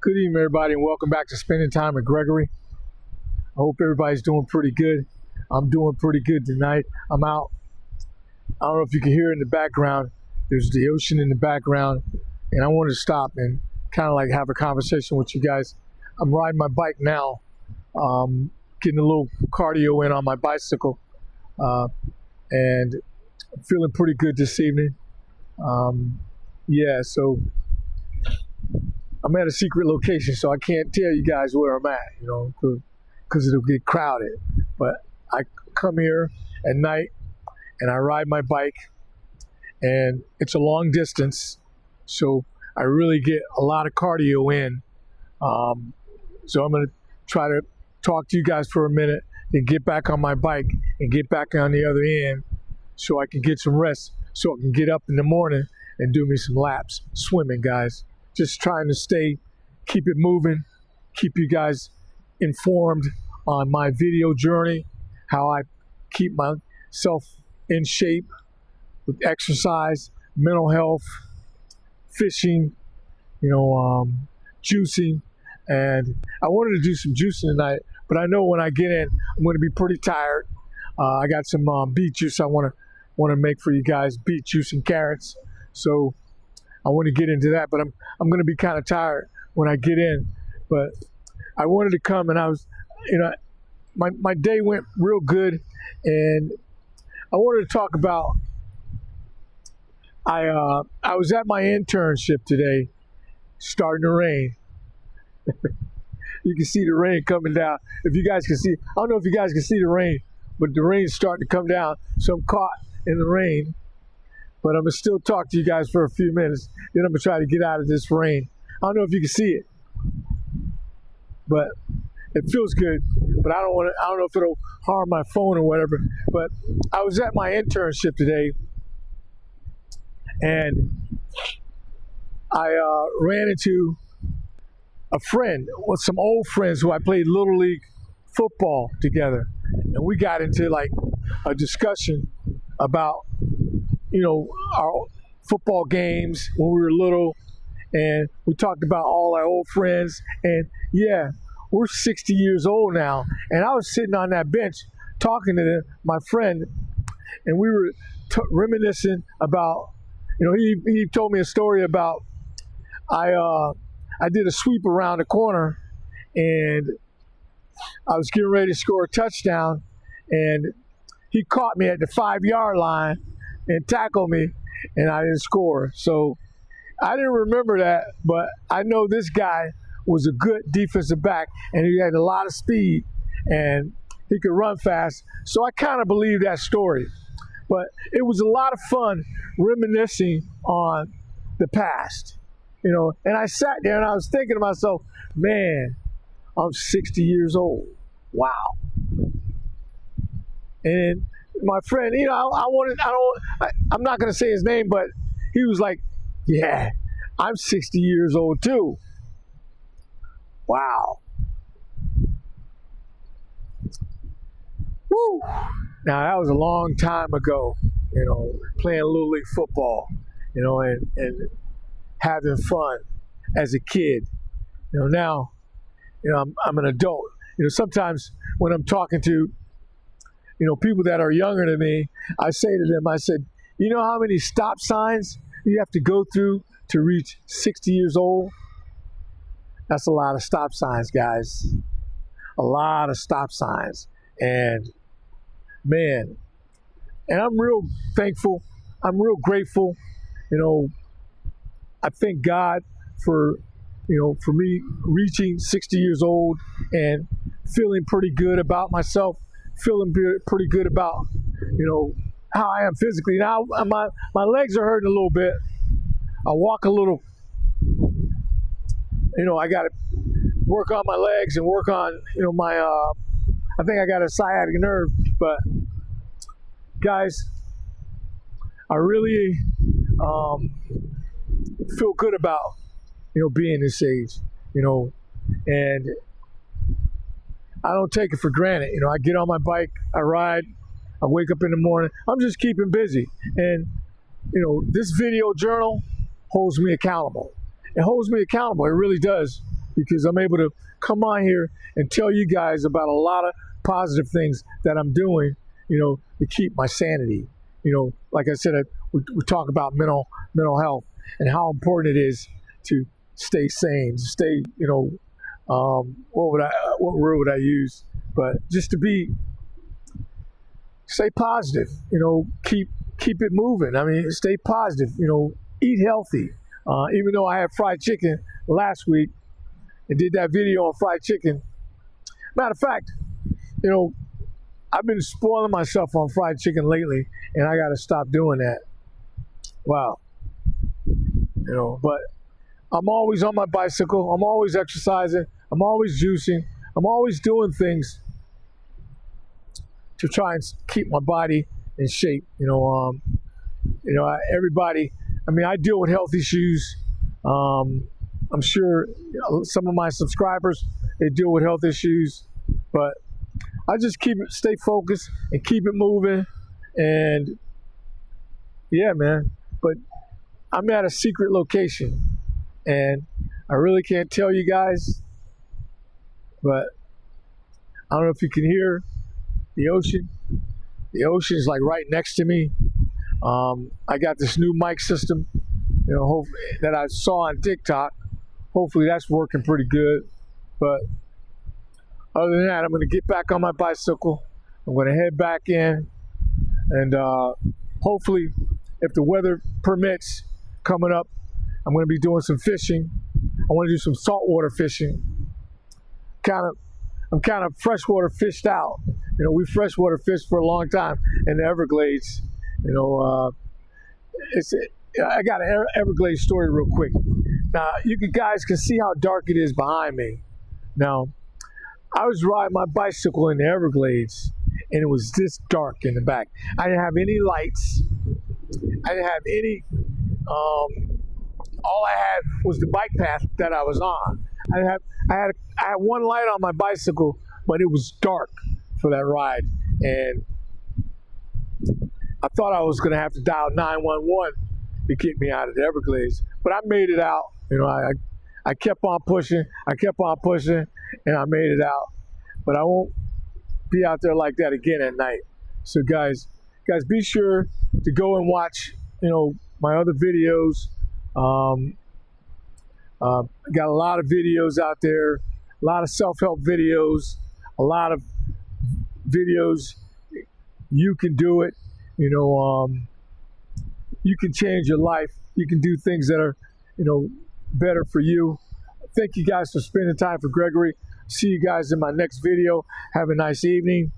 Good evening, everybody, and welcome back to Spending Time with Gregory. I hope everybody's doing pretty good. I'm doing pretty good tonight. I'm out. I don't know if you can hear in the background. There's the ocean in the background, and I wanted to stop and kind of like have a conversation with you guys. I'm riding my bike now, getting a little cardio in on my bicycle, and I'm feeling pretty good this evening. So I'm at a secret location, so I can't tell you guys where I'm at, because it'll get crowded. But I come here at night and I ride my bike, and it's a long distance, so I really get a lot of cardio in. So I'm going to try to talk to you guys for a minute and get back on my bike and get back on the other end so I can get some rest, so I can get up in the morning and do me some laps, swimming, guys. Just trying to keep it moving, keep you guys informed on my video journey, how I keep myself in shape with exercise, mental health, fishing, juicing. And I wanted to do some juicing tonight, but I know when I get in, I'm going to be pretty tired. I got some beet juice I want to make for you guys, beet juice and carrots. So I want to get into that, but I'm going to be kind of tired when I get in. But I wanted to come, and I was, my day went real good, and I wanted to talk about. I was at my internship today, starting to rain. You can see the rain coming down. If you guys can see, I don't know if you guys can see the rain, but the rain's starting to come down, so I'm caught in the rain. But I'm going to still talk to you guys for a few minutes. Then I'm going to try to get out of this rain. I don't know if you can see it, but it feels good. But I don't know if it'll harm my phone or whatever. But I was at my internship today, and I ran into a friend, with some old friends who I played Little League football together. And we got into like a discussion about our football games when we were little, and we talked about all our old friends. And yeah, we're 60 years old now, and I was sitting on that bench talking to my friend, and we were reminiscing about, he told me a story about I did a sweep around the corner, and I was getting ready to score a touchdown, and he caught me at the 5-yard line and tackled me, and I didn't score. So I didn't remember that, but I know this guy was a good defensive back, and he had a lot of speed, and he could run fast. So I kind of believe that story. But it was a lot of fun reminiscing on the past, And I sat there and I was thinking to myself, man, I'm 60 years old. Wow. And my friend, I'm not going to say his name, but he was like, yeah, I'm 60 years old too. Wow. Woo. Now, that was a long time ago, playing Little League football, and having fun as a kid. Now, I'm an adult. Sometimes when I'm talking to people that are younger than me, I say to them, I said, you know how many stop signs you have to go through to reach 60 years old? That's a lot of stop signs, guys. A lot of stop signs. And man, and I'm real thankful. I'm real grateful. I thank God for me reaching 60 years old and feeling pretty good about myself, feeling pretty good about, how I am physically. Now, my legs are hurting a little bit. I walk a little, I got to work on my legs and work on, my, I think I got a sciatic nerve. But, guys, I really feel good about, being this age, and I don't take it for granted. I get on my bike, I ride, I wake up in the morning. I'm just keeping busy. And, this video journal holds me accountable. It holds me accountable. It really does. because I'm able to come on here and tell you guys about a lot of positive things that I'm doing, to keep my sanity. Like I said, we talk about mental health and how important it is to stay sane, to stay, what word would I use? But just to stay positive, keep it moving. I mean, stay positive, eat healthy. Even though I had fried chicken last week and did that video on fried chicken. Matter of fact, I've been spoiling myself on fried chicken lately, and I got to stop doing that. Wow. But I'm always on my bicycle. I'm always exercising. I'm always juicing. I'm always doing things to try and keep my body in shape. Everybody, I deal with health issues. I'm sure some of my subscribers, they deal with health issues, but I just stay focused and keep it moving. And yeah, man, but I'm at a secret location and I really can't tell you guys, but I don't know if you can hear the ocean. The ocean is like right next to me. I got this new mic system, that I saw on TikTok. Hopefully that's working pretty good. But other than that, I'm going to get back on my bicycle. I'm going to head back in. And hopefully, if the weather permits, coming up, I'm going to be doing some fishing. I want to do some saltwater fishing. I'm kind of freshwater fished out. We freshwater fished for a long time in the Everglades. I got an Everglades story real quick. Now, you guys can see how dark it is behind me. Now, I was riding my bicycle in the Everglades, and it was this dark in the back. I didn't have any lights. I didn't have any. All I had was the bike path that I was on. I had one light on my bicycle, but it was dark for that ride, and I thought I was going to have to dial 911 to get me out of the Everglades, but I made it out. I kept on pushing, and I made it out. But I won't be out there like that again at night. So guys, be sure to go and watch, my other videos. Got a lot of videos out there, a lot of self-help videos, a lot of videos. You can do it. You can change your life. You can do things that are, better for you. Thank you guys for spending time for Gregory. See you guys in my next video. Have a nice evening.